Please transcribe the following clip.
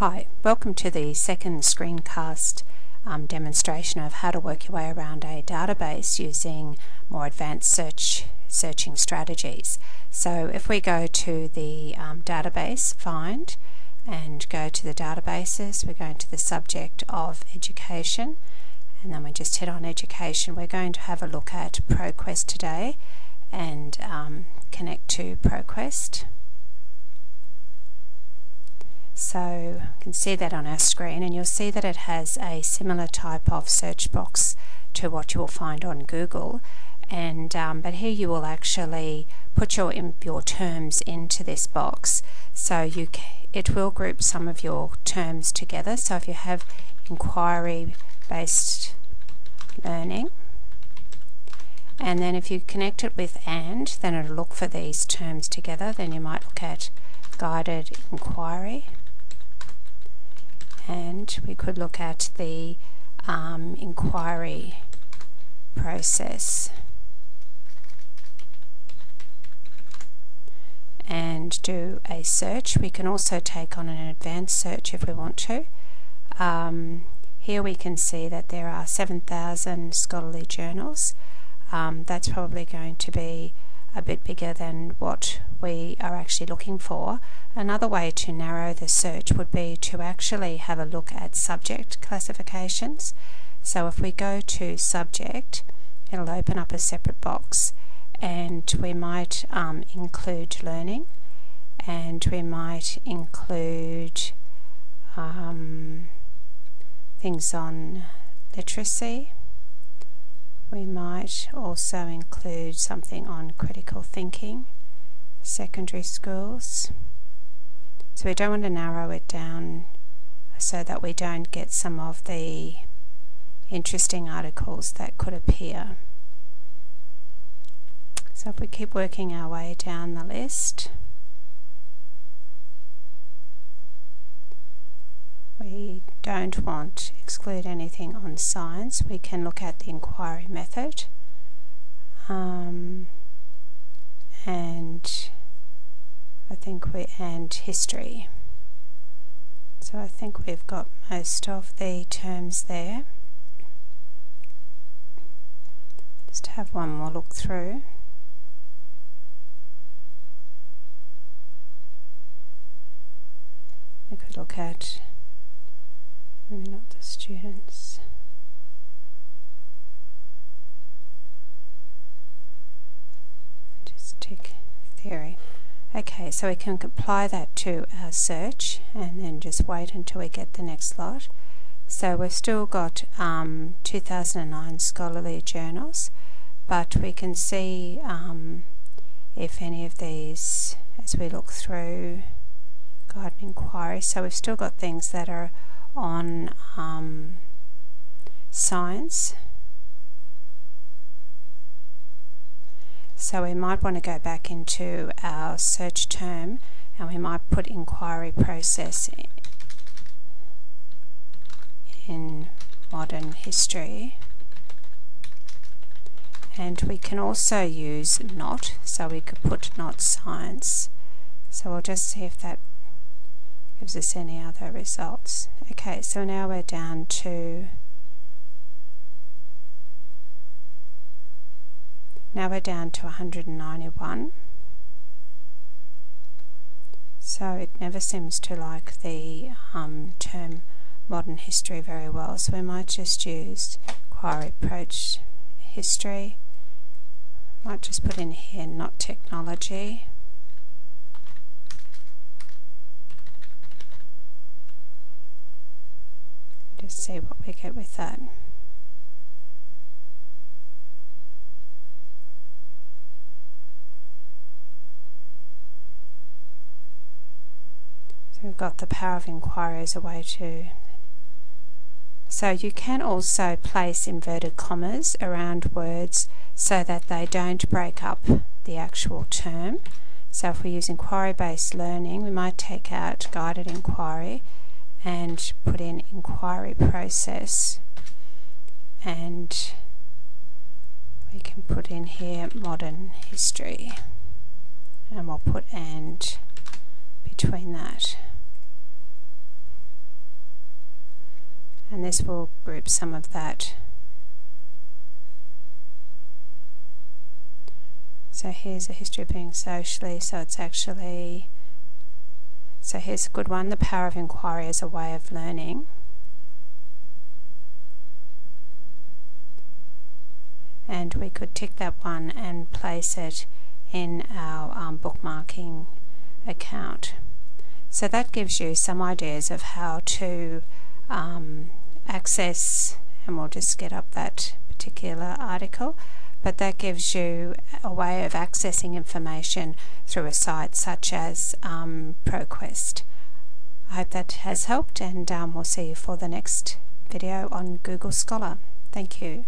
Hi, welcome to the second screencast demonstration of how to work your way around a database using more advanced searching strategies. So if we go to the database, find, and go to the databases, we're going to the subject of education, and then we just hit on education. We're going to have a look at Proquest today and connect to Proquest. So you can see that on our screen, and you'll see that it has a similar type of search box to what you will find on Google, and but here you will actually put your terms into this box. So it will group some of your terms together. So if you have inquiry-based learning, and then if you connect it with and, then it'll look for these terms together. Then you might look at guided inquiry, and we could look at the inquiry process and do a search. We can also take on an advanced search if we want to. Here we can see that there are 7,000 scholarly journals. That's probably going to be a bit bigger than what we are actually looking for. Another way to narrow the search would be to actually have a look at subject classifications. So if we go to subject, it'll open up a separate box, and we might include learning, and we might include things on literacy. We might also include something on critical thinking, secondary schools. So we don't want to narrow it down so that we don't get some of the interesting articles that could appear. So if we keep working our way down the list, we don't want to exclude anything on science. We can look at the inquiry method, and and history. So I think we've got most of the terms there. Just have one more look through. We could look at maybe not the students. Just tick theory. Okay, so we can apply that to our search and then just wait until we get the next lot. So we've still got 2009 scholarly journals, but we can see if any of these, as we look through guide and inquiry, so we've still got things that are on science. So we might want to go back into our search term, and we might put inquiry process in modern history. And we can also use not, so we could put not science. So we'll just see if that gives us any other results. Okay, so now we're down to 191. So it never seems to like the term modern history very well. So we might just use inquiry approach history. Might just put in here not technology. Just see what we get with that. So we've got the power of inquiry as a way to... So you can also place inverted commas around words so that they don't break up the actual term. So if we use inquiry-based learning, we might take out guided inquiry and put in inquiry process, and we can put in here modern history, and we'll put and between that. this will group some of that. So here's a history of being socially, so it's actually, so here's a good one, the power of inquiry as a way of learning. And we could tick that one and place it in our bookmarking account. So that gives you some ideas of how to access, and we'll just get up that particular article, but that gives you a way of accessing information through a site such as Proquest. I hope that has helped, and we'll see you for the next video on Google Scholar. Thank you.